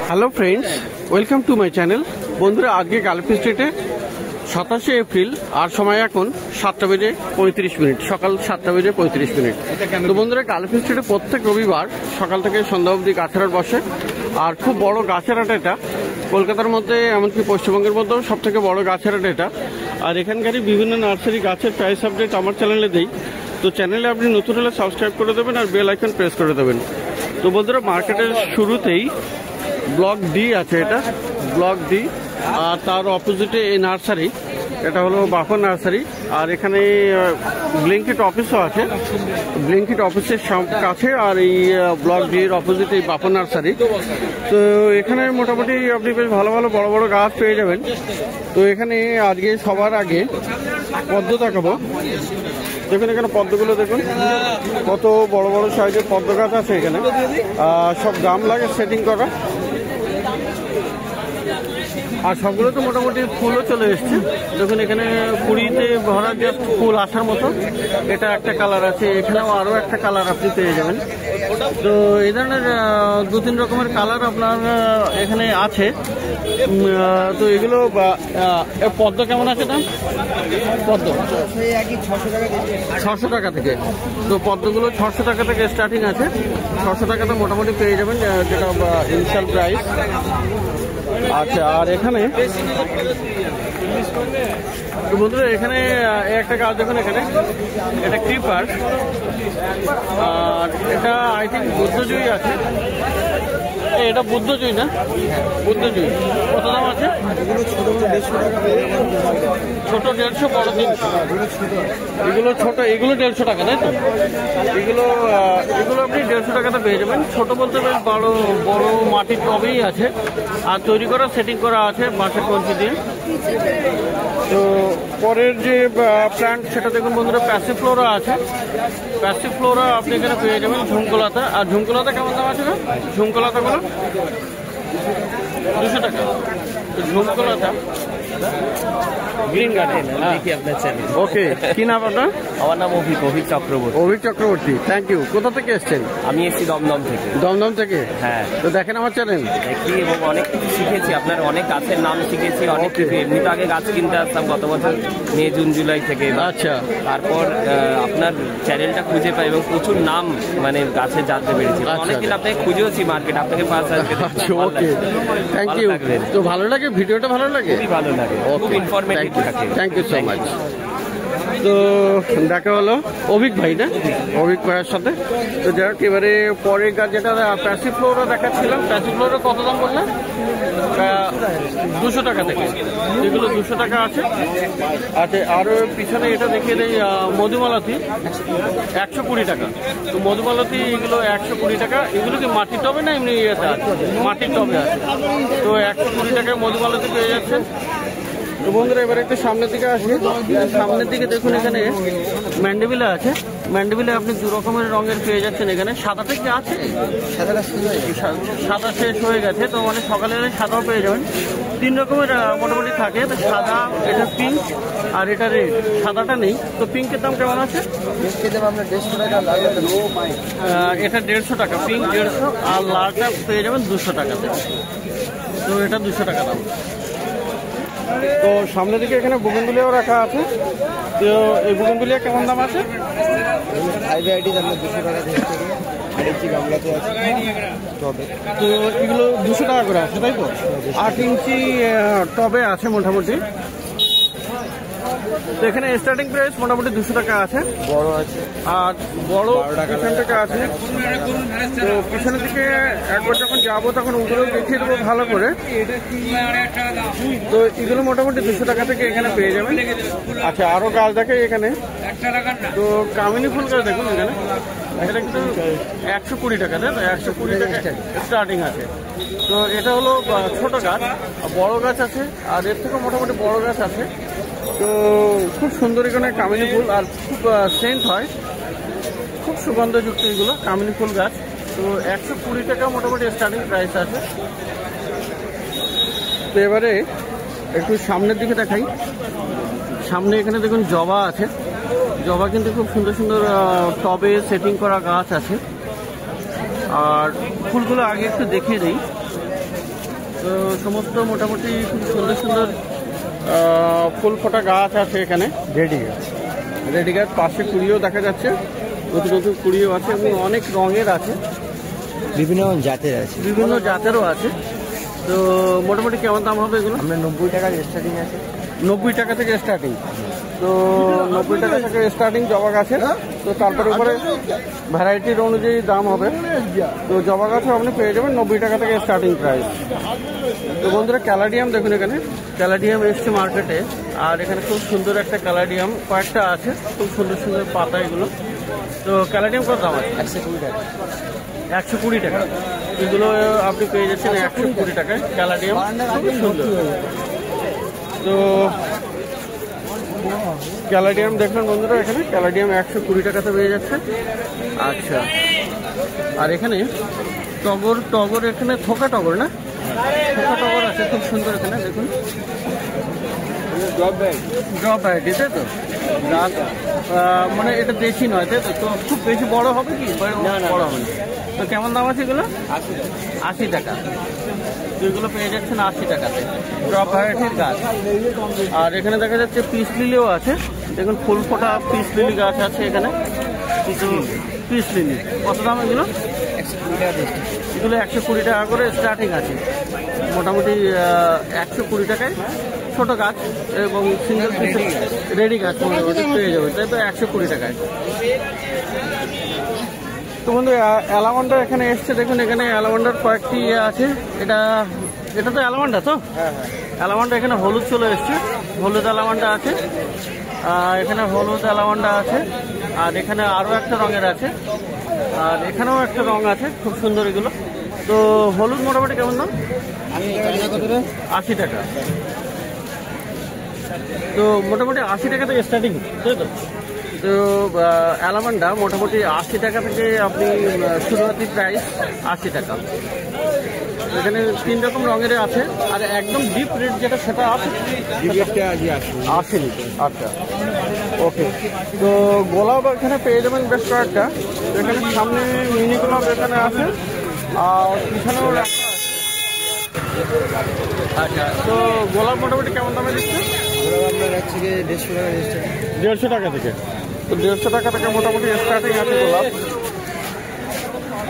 Hello friends, welcome to my channel. বন্ধুরা, আজকে গালফি স্ট্রিটে 27শে এপ্রিল আর সময় এখন 7টা বেজে 35 মিনিট, সকাল 7টা বেজে 35 মিনিট। তো বন্ধুরা, গালফি স্ট্রিটে প্রত্যেক রবিবার সকাল থেকে সন্ধ্যা অবধি গাছের হাট বসে। আর খুব বড় গাছের হাট এটা, কলকাতার মধ্যে এমনকি পশ্চিমবঙ্গের মধ্যেও সব থেকে বড় গাছের হাট এটা। আর এখানকারই বিভিন্ন নার্সারি গাছের প্রাইস আপডেট আমার চ্যানেলে দেই। তো চ্যানেলে আপনি নতুন হলে সাবস্ক্রাইব করে দেবেন আর বেল আইকন প্রেস করে দেবেন। তো বন্ধুরা, মার্কেটের শুরুতেই ব্লক ডি আছে, এটা ব্লক ডি। আর তার অপোজিটে এই নার্সারি, এটা হলো বাফন নার্সারি। আর এখানে ব্লিঙ্কিট অফিসও আছে, ব্লিঙ্কিট অফিসের কাছে। আর এই ব্লক ডি এর অপোজিটে এই বাফন নার্সারি। তো এখানে মোটামুটি আপনি বেশ ভালো ভালো বড় বড় গাছ পেয়ে যাবেন। তো এখানে আজকে সবার আগে পদ্ম দেখাবো। দেখুন এখানে পদ্মগুলো দেখুন, কত বড় বড় সাইজের পদ্ম গাছ আছে এখানে। সব গামলাকে সেটিং করা, আর সবগুলো তো মোটামুটি ফুলও চলে এসছে। দেখুন এখানে কুড়িতে ভরা জাস্ট ফুল আসার মতো। এটা একটা কালার আছে, এখানেও আরও একটা কালার আপনি পেয়ে যাবেন। তো এই ধরনের 2-3 রকমের কালার আপনার এখানে আছে। তো এগুলো পদ্ম কেমন আছে দাম? পদ্ম 600 টাকা থেকে। তো পদ্মগুলো 600 টাকা থেকে স্টার্টিং আছে। 600 টাকাতে মোটামুটি পেয়ে যাবেন, যেটা ইনিশিয়াল প্রাইস। আচ্ছা, আর এখানে বন্ধুরা এখানে একটা গাছ দেখুন, এখানে এটা ক্রিপার। আর এটা আই থিঙ্ক বুদ্ধজয়ী আছে। এটা বুদ্ধজয়ী না? বুদ্ধজয়ী। কত দাম আছে? ছোট 150, বড় 300। এগুলো ছোট, এগুলো 150 টাকা, তাই তো? এগুলো আপনি 150 টাকাতে পেয়ে যাবেন। ছোট বলতে বেশ বড় বড় মাটির টবেই আছে, আর তৈরি করা সেটিং করা আছে বাঁশের কঞ্চি দিয়ে। তো পরের যে প্ল্যান্ট সেটা দেখুন বন্ধুরা, প্যাসিফ্লোরা আছে। প্যাসিফ্লোরা আপনি এখানে পেয়ে যাবেন ঝুমকোলাতা। আর ঝুমকোলাতা কেমন দাম আছে না? ঝুমকোলাতাগুলো 200 টাকা। ঝুমকোলাতা গ্রিন গার্ডেন। দেখি আপনার চ্যানেল। ওকে, কি নাম আপনার? আমার নাম অভিক চক্রবর্তী। Avik Chakraborty, thank you. কোথা থেকে এসছেন? আমি এসেছি দমদম থেকে। দমদম থেকে? হ্যাঁ। তো দেখেন আমার চ্যানেল দেখি এবং অনেক কিছু শিখেছি। আপনার অনেক গাছের নাম শিখেছি, অনেক কিছু। এমনি তো আগে গাছ কিনতে আসতাম গত বছর মে জুন জুলাই থেকে। আচ্ছা। তারপর আপনার চ্যানেলটা খুঁজে পাই এবং প্রচুর নাম মানে গাছে জানতে পেরেছি। অনেকদিন আপনাকে খুঁজেওছি মার্কেট, আপনাকে পাস আসবে। ওকে, থ্যাংক ইউ। তো ভালো লাগে ভিডিওটা? ভালো লাগে, খুবই ভালো লাগে, খুব ইনফরমেটিভ থাকে। Thank you so much. তো দেখা হলো অভিক ভাই, না? অভিক ভাইয়ের সাথে। তো যাক, এবারে পরের গাছ যেটা প্যাসিফ্লোরা দেখাচ্ছিলাম, প্যাসিফ্লোরা কত দাম বললেন? 200 টাকা থেকে। এগুলো 200 টাকা আছে। আচ্ছা, আরও পিছনে এটা দেখিয়ে দেয় মধুমালতি 120 টাকা। তো মধুমালতি এগুলো 120 টাকা। এগুলো কি মাটির টবে না এমনি ইয়েতে আছে? মাটির টবে আছে। তো 120 টাকায় মধুমালতি পেয়ে যাচ্ছেন। তো বন্ধুরা, এবার একটু সামনের দিকে আসি। সামনের দিকে দেখুন এখানে ম্যান্ডেভিলা আছে। ম্যান্ডেভিলা আপনি 2 রকমের রঙের পেয়ে যাচ্ছেন এখানে। সাদাটা কি আছে? সাদা শেষ হয়ে গেছে, তো মানে সকালে সাদাও পেয়ে যাবেন। 3 রকমের মোটামুটি থাকে। তো সাদা, এটা পিঙ্ক, আর এটা রেড। সাদাটা নেই। তো পিঙ্কের দাম কেমন আছে? এটা 150 টাকা। পিঙ্ক 150, আর লালটা পেয়ে যাবেন 200 টাকাতে। তো এটা 200 টাকা দাম। তো সামনের দিকে এখানে বুগেনভিলিয়াও রাখা আছে। তো এই বুগেনভিলিয়া কেমন দাম আছে? 200 টাকা থেকে। তো এগুলো 200 টাকা করে আছে, তাই তো? 8 ইঞ্চি টবে আছে মোটামুটি। তো এখানে স্টার্টিং প্রাইস মোটামুটি 200 টাকা আছে। বড় আছে, আর বড় পিছন টাকা আছে। তো পিছনের দিকে একবার যখন যাবো তখন ওগুলো দেখিয়ে দেবো ভালো করে। তো এগুলো মোটামুটি 200 টাকা থেকে এখানে পেয়ে যাবেন। আচ্ছা, আরো গাছ দেখে এখানে। তো কামিনী ফুল গাছ দেখুন এখানে। এটা কিন্তু 120 টাকা, তাই তো? 120 টাকা স্টার্টিং আছে। তো এটা হলো ছোট গাছ। বড় গাছ আছে, আর এর থেকে মোটামুটি বড় গাছ আছে। তো খুব সুন্দর এখানে কামিনী ফুল, আর খুব সেন্ট হয়, খুব সুগন্ধযুক্ত এগুলো কামিনী ফুল গাছ। তো 120 টাকা মোটামুটি স্টার্টিং প্রাইস আছে। তো এবারে একটু সামনের দিকে দেখাই। সামনে এখানে দেখুন জবা আছে। জবা কিন্তু খুব সুন্দর সুন্দর টবে সেটিং করা গাছ আছে। আর ফুলগুলো আগে একটু দেখিয়ে দিই। তো সমস্ত মোটামুটি খুব সুন্দর সুন্দর ফুল ফোটা গাছ আছে এখানে, রেডি গাছ। পাশে কুড়িও দেখা যাচ্ছে, নতুন নতুন কুড়িও আছে এবং অনেক রঙের আছে, বিভিন্ন জাতেরও আছে। তো মোটামুটি কেমন দাম হবে এগুলো? আমরা 90 টাকা স্টার্টিং আছে। 90 টাকা থেকে স্টার্টিং। তো 90 টাকা থেকে স্টার্টিং জবা গাছের। তো তারপরে উপরে ভ্যারাইটির অনুযায়ী দাম হবে। তো জবা গাছও আপনি পেয়ে যাবেন 90 টাকা থেকে স্টার্টিং প্রাইস। তো বন্ধুরা ক্যালাডিয়াম দেখুন, এখানে ক্যালাডিয়াম এসছে মার্কেটে। আর এখানে খুব সুন্দর একটা ক্যালাডিয়াম কয়েকটা আছে, খুব সুন্দর সুন্দর পাতা এগুলো। তো ক্যালাডিয়াম কত দাম আছে? 120 টাকা। 120 টাকা। এগুলো আপনি পেয়ে যাচ্ছেন 120 টাকায় ক্যালাডিয়াম, খুব সুন্দর। তো ক্যালাডিয়াম দেখলেন বন্ধুরা, এখানে ক্যালাডিয়াম 120 টাকাতে পেয়ে যাচ্ছে। আচ্ছা, আর এখানে টগর এখানে থোকা টগর না, থোকা টগর আছে খুব সুন্দর। এখানে দেখুন ড্রপ ভ্যারাইটি, তাই তো? মানে এটা দেশি নয়, তাই তো? তো খুব বেশি বড় হবে কি? বড় হবে না। তো কেমন দাম আছে এগুলো? 80 টাকা। তো এগুলো পেয়ে যাচ্ছেন 80 টাকাতে, ড্রপ ভ্যারাইটির গাছ। আর এখানে দেখা যাচ্ছে পিস লিলিও আছে, দেখুন ফুল ফোটা পিস লিলি গাছ আছে এখানে। কিছু পিস লিলি কত দাম এগুলো? 120 টাকা। এগুলো 120 টাকা করে স্টার্টিং আছে, মোটামুটি 120 টাকায় ছোট গাছ এবং সিঙ্গেল পিস রেডি গাছ পেয়ে যাবে, তাই তো? 120 টাকায়। তো বন্ধু অ্যালামান্ডার এখানে এসছে, দেখুন এখানে অ্যালামান্ডার কয়েকটি আছে। এটা তো অ্যালামান্ডা, তো অ্যালামান্ডা এখানে হলুদ চলে এসছে, হলুদ অ্যালামান্ডা আছে। এখানে হলুদ অ্যালামান্ডা আছে, আর এখানে আরও একটা রঙের আছে, আর এখানেও একটা রং আছে, খুব সুন্দর এগুলো। তো হলুদ মোটামুটি কেমন দাম? 80 টাকা। তো মোটামুটি 80 টাকা থেকে স্টার্টিং, তাই তো? তো অ্যালামান্ডা মোটামুটি 80 টাকা থেকে আপনি শুরুয়াতি প্রাইস 80 টাকা। এখানে 3 রকম রঙের আছে, আর একদম ডিপ রেড যেটা সেটা আসেনি। আচ্ছা, ওকে। তো গোলাপ এখানে পেয়ে যাবেন বেশ কয়েকটা। এখানে সামনে মিনি গোলাপ এখানে আছে, আর পিছনেও রাখা আছে। আচ্ছা, তো গোলাপ মোটামুটি কেমন দামে দিচ্ছে? আপনার হচ্ছে 150 টাকা। 150 টাকা থেকে। তো 150 টাকা থেকে মোটামুটি স্টার্টিং আছে গোলাপ।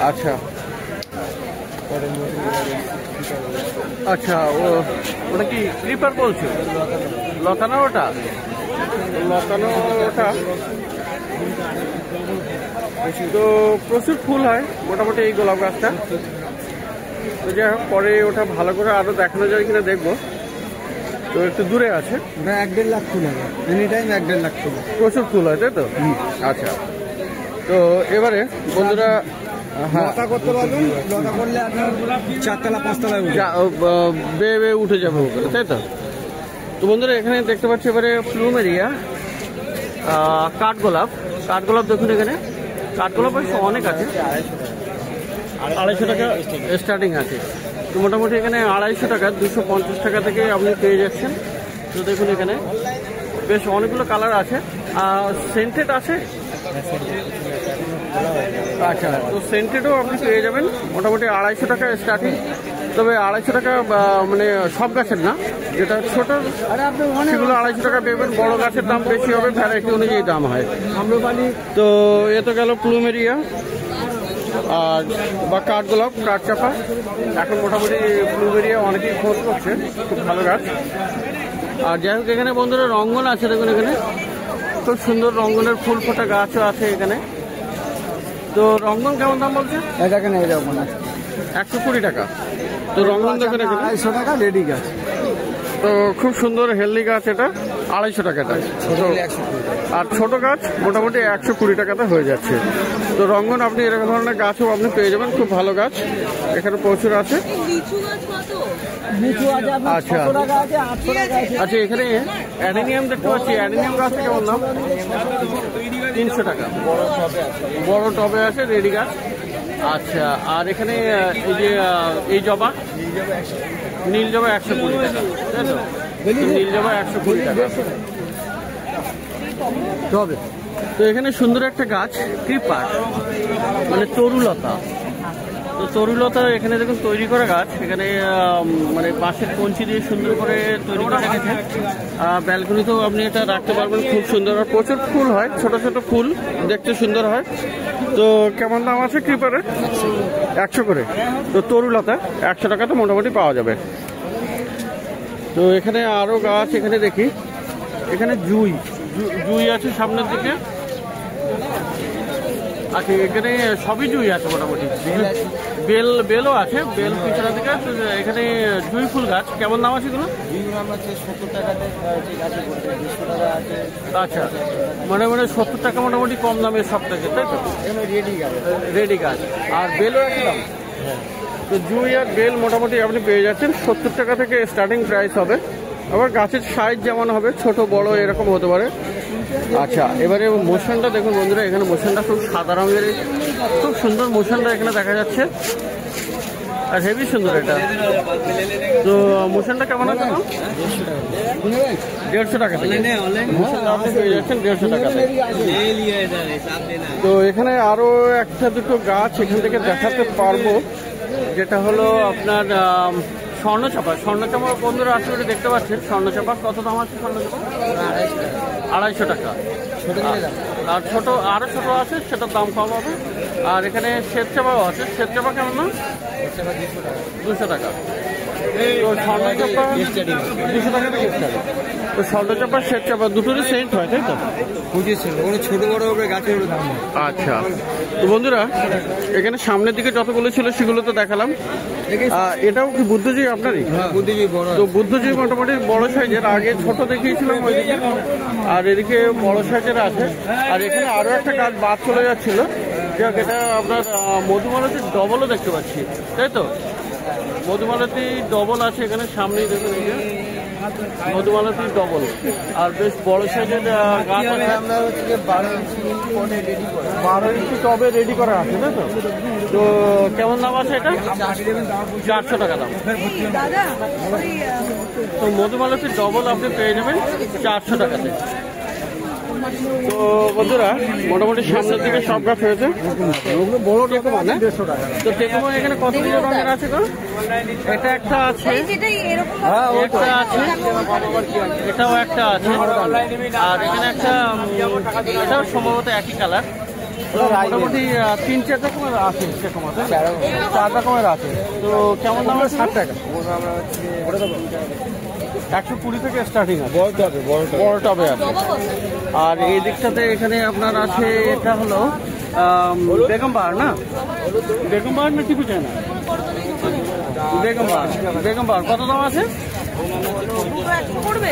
আচ্ছা আচ্ছা, ওটা কি ক্রিপার বলছো? লতানো ওটা? লতানো ওটা। তো প্রচুর ফুল হয় মোটামুটি এই গোলাপ গাছটা। তো যাই হোক, পরে ওটা ভালো করে আরো দেখানো যায় কিনা দেখবো। তো একটু দূরে আছে, 1.5 লাখ ফুল হবে এনি টাইম, 1.5 লাখ ফুল। প্রচুর ফুল হয়, তাই তো? আচ্ছা, তো এবারে বন্ধুরা লতা করতে পারবেন, লতা করলে আপনার 4 তলা 5 তলায় বেয়ে উঠে যাবে উপরে, তাই তো? তো বন্ধুরা এখানে দেখতে পাচ্ছি এবারে প্লুমেরিয়া, কাঠগোলাপ। কাঠগোলাপ দেখুন, এখানে কাঠগোলাপ অনেক আছে, 250 টাকা স্টার্টিং আছে। তো মোটামুটি এখানে 250 টাকা, 250 টাকা থেকে আপনি পেয়ে যাচ্ছেন। তো দেখুন এখানে বেশ অনেকগুলো কালার আছে, সেন্টেড আছে। আচ্ছা, তো সেন্টেডও আপনি পেয়ে যাবেন মোটামুটি 250 টাকা স্টার্টিং। তবে 250 টাকা মানে সব গাছের না, যেটা ছোট সেগুলো 250 টাকা পেবেন। বড় গাছের দাম বেশি হবে, ভ্যারাইটি অনুযায়ী দাম হয়। তো এ তো গেল প্লুমেরিয়া আর বা কাঠগোলাপ, কাঠচাপা। এখন মোটামুটি প্লুমেরিয়া অনেকেই খোঁজ করছে, খুব ভালো গাছ। আর যাই হোক, এখানে বন্ধুরা রঙ্গন আছে, দেখুন এখানে খুব সুন্দর রঙ্গনের ফুল ফোটা গাছও আছে এখানে। তো রঙ্গন কেমন দাম বলছে? দেখেন এই রকম 120 টাকা। তো রঙ্গন দেখুন এখানে 250 টাকা রেডি গাছ। তো খুব সুন্দর হেলদি গাছ, এটা 250 টাকাটা। আর ছোট গাছ মোটামুটি 120 টাকাতে হয়ে যাচ্ছে। তো রঙ্গন আপনি এরকম ধরনের গাছও আপনি পেয়ে যাবেন, খুব ভালো গাছ এখানে প্রচুর আছে। আচ্ছা আচ্ছা, এখানে অ্যাডেনিয়াম দেখতে পাচ্ছি। অ্যাডেনিয়াম গাছটা কেমন দাম? 300 টাকা। বড় টবে আছে, রেডি গাছ। আচ্ছা, আর এখানে এই যে এই জবা, নীল জবা 120 টাকা, তাই তো? নীল জবা 120 টাকা টবে। তো এখানে সুন্দর একটা গাছ, ক্রিপার মানে তরুলতা। তো তরুলতা এখানে দেখুন তৈরি করা গাছ, এখানে মানে বাঁশের কঞ্চি দিয়ে সুন্দর করে তৈরি করে রেখেছেন। ব্যালকনিতেও আপনি এটা রাখতে পারবেন, খুব সুন্দর। আর প্রচুর ফুল হয়, ছোট ছোট ফুল, দেখতে সুন্দর হয়। তো কেমন দাম আছে ক্রিপারে? 100 করে। তো তরুলতা 100 টাকাতে মোটামুটি পাওয়া যাবে। তো এখানে আরও গাছ এখানে দেখি, এখানে জুই আছে সামনের দিকে। আচ্ছা, এখানে সবই জুই আছে মোটামুটি, বেলও আছে, বেল পিছনের দিকে। এখানে জুই ফুল গাছ কেমন দাম আছে এগুলো? 70 টাকাতে গাছে 200 টাকা আছে। আচ্ছা, মানে 70 টাকা মোটামুটি কম দামের সব থেকে, তাই তো? রেডি গাছ। আর বেলও একই দাম? তো জুই আর বেল মোটামুটি আপনি পেয়ে যাচ্ছেন 70 টাকা থেকে স্টার্টিং প্রাইস হবে। আবার গাছের সাইজ যেমন হবে, ছোট বড় এরকম হতে পারে। আচ্ছা, এবারে মোশনটা দেখুন বন্ধুরা, এখানে মোশনটা খুব সাদা রঙের, খুব সুন্দর মোশনটা এখানে দেখা যাচ্ছে, আর হেভি সুন্দর এটা। তো মোশনটা কেমন আছে? 150 টাকা থেকে মোশনটা আপনি পেয়ে যাচ্ছেন 150 টাকা। তো এখানে আরো একটা দুটো গাছ এখান থেকে দেখাতে পারবো, যেটা হলো আপনার স্বর্ণচাপা। বন্ধুরা আসলে দেখতে পাচ্ছেন স্বর্ণচাপা কত দাম আছে? স্বর্ণচাপা 250 টাকা। আর আরো ছোট আছে, সেটার দাম কম হবে। আর এখানে শ্বেতচাপাও আছে। শ্বেতচাপা কেমন দাম? 200 টাকা। তো স্বর্ণচাপা 200 টাকা থেকে স্টার্ট। তো স্বর্ণচাপা শ্বেতচাপা দুটোরই সেন্ট হয়, তাই তো? ছোট বড় গাছের দাম। আচ্ছা, তো বন্ধুরা এখানে সামনের দিকে যতগুলো ছিল সেগুলো তো দেখালাম। এটাও কি বুদ্ধজীবী আপনারই? তো বুদ্ধজীবী মোটামুটি বড় সাইজের, আগে ছোট দেখিয়েছিলাম ওইদিকে, আর এদিকে বড় সাইজের আছে। আর এখানে আরো একটা গাছ বাদ চলে যাচ্ছিল, যেটা আপনার মধুমালতির ডবলও দেখতে পাচ্ছি, তাই তো? মধুমালতি ডবল আছে এখানে সামনেই, দেখুন এই যে মধুমালতি ডবল। আর বেশ বড় সাইজের গাছ আছে, 12 ইঞ্চি টবে রেডি করা আছে, তাই তো? তো কেমন দাম আছে এটা? 400 টাকা দাম। তো মধুমালতি ডবল আপনি পেয়ে যাবেন 400 টাকাতে। তো বন্ধুরা মোটামুটি সামনের দিকে সব গাছ হয়েছে। বড় টেকুমা না? তো টেকুমা এখানে কতগুলো রঙের আছে গো? এটা একটা আছে, একটা আছে, এটাও একটা আছে, আর এখানে একটা, এটাও সম্ভবত একই কালার। মোটামুটি 3-4 রকমের আছে টেকুমা, 4 রকমের আছে। তো কেমন দাম? 60 টাকা। 120 থেকে স্টার্টিং আছে, বড় টবে আছে। আর এই দিকটাতে এখানে আপনার আছে, এটা হলো বেগমবাহার না? বেগমবাহার না টিপু চায় না? বেগমবাহার কত দাম আছে?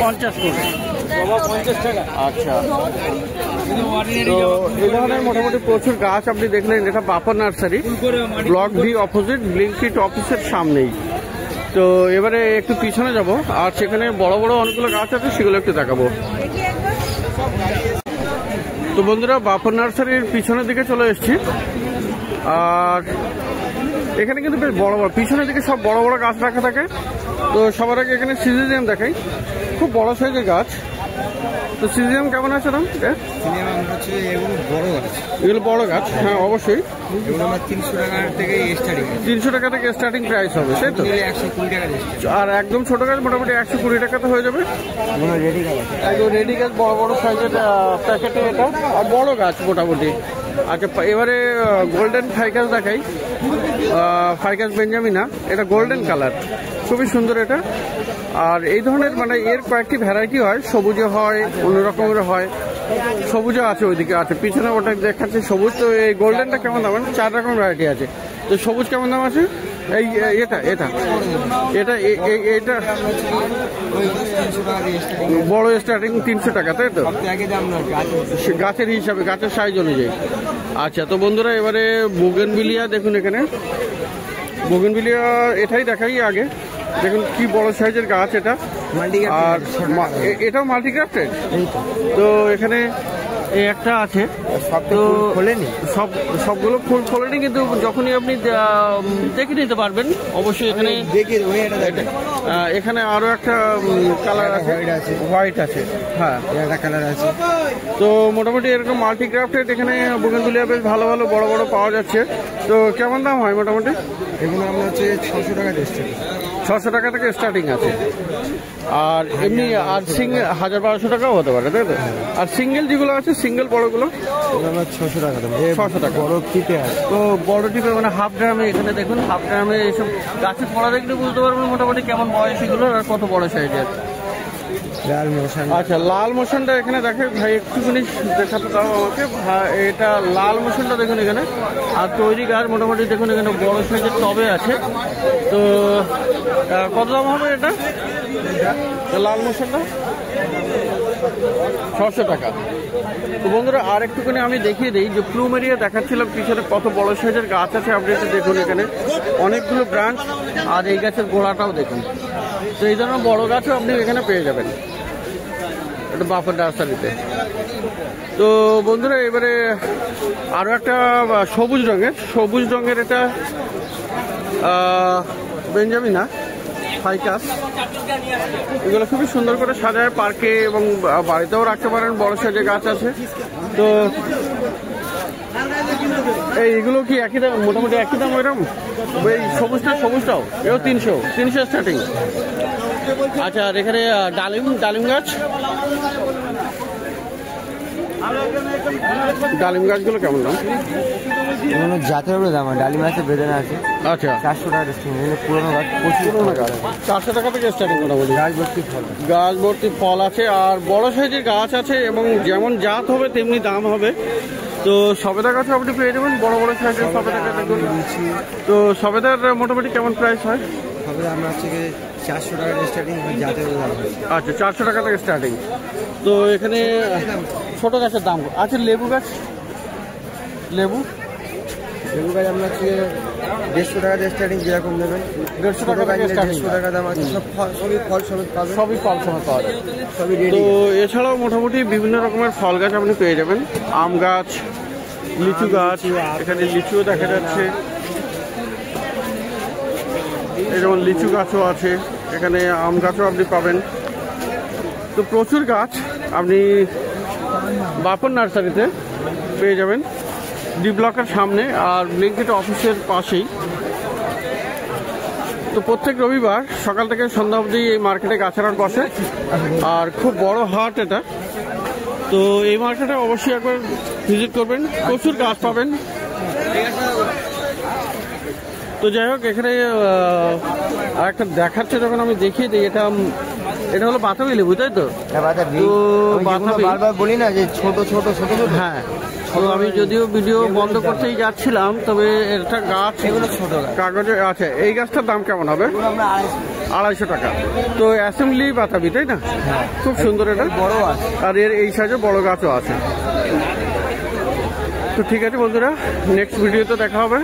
50 করে। আচ্ছা, তো এই ধরনের মোটামুটি প্রচুর গাছ আপনি দেখলেন। এটা বাপর nursery, block D opposite Blinkit অফিসের সামনেই। তো এবারে একটু পিছনে যাব, আর সেখানে বড় বড় অনেকগুলো গাছ আছে, সেগুলো একটু দেখাবো। তো বন্ধুরা বাপর নার্সারির পিছনের দিকে চলে এসেছি, আর এখানে কিন্তু বেশ বড় বড়, পিছনের দিকে সব বড় বড় গাছ রাখা থাকে। তো সবার আগে এখানে সিজিয়াম দেখাই, খুব বড় সাইজের গাছ। তো সিজিয়াম কেমন আছে দাম? এগুলো বড় গাছ, হ্যাঁ অবশ্যই। 300 টাকা থেকে স্টার্টিং প্রাইস হবে, তাই তো? আর একদম ছোট গাছ মোটামুটি 120 টাকাতে হয়ে যাবে। একদম রেডি গাছ, বড় বড় সাইজের প্যাকেটে এটা, আর বড় গাছ মোটামুটি। আচ্ছা, এবারে গোল্ডেন ফাইকাস দেখাই। ফাইকাস বেঞ্জামিনা, এটা গোল্ডেন কালার, খুবই সুন্দর এটা। আর এই ধরনের মানে এর কয়েকটি ভ্যারাইটি হয়, সবুজে হয়, অন্য রকমের হয়, সবুজও আছে, ওইদিকে আছে, পিছনে ওটা দেখাচ্ছে সবুজ। তো এই গোল্ডেনটা কেমন দাম? 4 রকম ভ্যারাইটি আছে। তো সবুজ কেমন দাম আছে? এই এটা এটা এটা এটা বড় স্টার্টিং 300 টাকা, তাই তো? গাছের হিসাবে, গাছের সাইজ অনুযায়ী। আচ্ছা, তো বন্ধুরা এবারে বোগেনভিলিয়া দেখুন, এখানে বোগেনভিলিয়া এটাই দেখাই আগে। দেখুন কি বড় সাইজের গাছ এটা, আর এটাও মাল্টিক্রাফটেড। তো এখানে এই একটা আছে, তো খোলেনি, সবগুলো ফুল খোলেনি, কিন্তু যখনই আপনি দেখে নিতে পারবেন অবশ্যই এখানে দেখি ওই এটা দেখেন, এখানে আরো একটা কালার আছে, হোয়াইট আছে, হোয়াইট আছে, হ্যাঁ একটা কালার আছে। তো মোটামুটি এরকম মাল্টিক্রাফটেড এখানে বুগেনভিলিয়া বেশ ভালো ভালো বড় বড় পাওয়া যাচ্ছে। তো কেমন দাম হয় মোটামুটি? এগুলো আমরা হচ্ছে 600 টাকা দিচ্ছি। 600 টাকা থেকে স্টার্টিং আছে। আর এমনি আর 1000-1200 টাকাও হতে পারে, তাই তো? আর সিঙ্গেল যেগুলো আছে, সিঙ্গেল বড়গুলো এগুলো আমরা 600 টাকা দাম। 600 টাকা বড় টিপে আছে। তো বড় টিপে মানে হাফ ড্রামে, এখানে দেখুন হাফ ড্রামে এইসব গাছের পড়া দেখলে বুঝতে পারবেন মোটামুটি কেমন বয়স এগুলো আর কত বড় সাইজের। লাল মোশন, আচ্ছা, লাল মোশনটা এখানে দেখে ভাই, একটুখানি দেখাতে দাও আমাকে। এটা লাল মোশনটা দেখুন এখানে। আর তৈরি গাছ মোটামুটি দেখুন এখানে বড় সাইজের টবে আছে। তো কত দাম হবে এটা লাল মোশনটা? 600 টাকা। তো বন্ধুরা আর একটুখানি আমি দেখিয়ে দিই যে প্লুমেরিয়া দেখাচ্ছিলাম পিছনে কত বড় সাইজের গাছ আছে। আপনি একটু দেখুন এখানে অনেকগুলো ব্রাঞ্চ, আর এই গাছের গোড়াটাও দেখুন। তো এই ধরনের বড় গাছও আপনি এখানে পেয়ে যাবেন এটা বাফার নার্সারিতে। তো বন্ধুরা এবারে আরও একটা সবুজ রঙের এটা বেঞ্জামিনা ফাইকাস। এগুলো খুবই সুন্দর করে সাজায় পার্কে এবং বাড়িতেও রাখতে পারেন, বড় সাইজের গাছ আছে। তো এইগুলো কি একই দাম, মোটামুটি একই দাম ওইরকম? এই সবুজটাও এও 300 স্টার্টিং। আচ্ছা, আর এখানে ডালিম গাছগুলো কেমন দাম? জাতের উপরে দাম। ডালিম আছে, বেদানা আছে। আচ্ছা, 400 টাকা ডিসকাউন্ট। পুরোনো গাছ, পুরোনো গাছ 400 টাকা থেকে স্টার্টিং মোটামুটি। গাছ ভর্তি ফল আছে আর বড় সাইজের গাছ আছে, এবং যেমন জাত হবে তেমনি দাম হবে। তো সবেদা গাছও আপনি পেয়ে যাবেন, বড় বড় সাইজের সবেদা গাছ দেখুন। তো সবেদার মোটামুটি কেমন প্রাইস হয়? সবেদা আমরা হচ্ছে 400 টাকা স্টার্টিং, জাতের দাম হয়। আচ্ছা, 400 টাকা থেকে স্টার্টিং। তো এখানে ছোট গাছের দাম আছে। লেবু গাছ আমরা হচ্ছে 150 টাকা স্টার্টিং, যেরকম নেবেন 150 টাকা থেকে স্টার্টিং। 150 টাকা দাম আছে। সবই ফল সমেত পাবেন, সবই ফল সমেত পাওয়া যায়, সবই তো রেডি। এছাড়াও মোটামুটি বিভিন্ন রকমের ফল গাছ আপনি পেয়ে যাবেন। আম গাছ, লিচু গাছ, এখানে লিচুও দেখা যাচ্ছে। এই যেমন লিচু গাছও আছে, এখানে আম গাছও আপনি পাবেন। তো প্রচুর গাছ আপনি বাপন নার্সারিতে পেয়ে যাবেন, ডি ব্লকের সামনে আর ব্লিঙ্কিট অফিসের পাশেই। তো প্রত্যেক রবিবার সকাল থেকে সন্ধ্যা অবধি এই মার্কেটে গাছের হাট বসে, আর খুব বড় হাট এটা। তো এই মার্কেটে অবশ্যই একবার ভিজিট করবেন, প্রচুর গাছ পাবেন। তো যাই হোক, এখানে আর একটা দেখাচ্ছে, যখন আমি দেখিয়ে দিই, এটা হলো বাতাবি লেবু, তাই তো? বারবার বলি না যে ছোট ছোট ছোট ছোট। হ্যাঁ, তো আমি যদিও ভিডিও বন্ধ করতেই যাচ্ছিলাম, তবে এটা গাছ এগুলো ছোট কাগজে আছে। এই গাছটার দাম কেমন হবে? 250 টাকা। তো অ্যাসেম্বলি বাতাবি, তাই না? খুব সুন্দর, এটা বড় আছে, আর এর এই সাইজে বড় গাছও আছে। তো ঠিক আছে বন্ধুরা, নেক্সট ভিডিওতে দেখা হবে।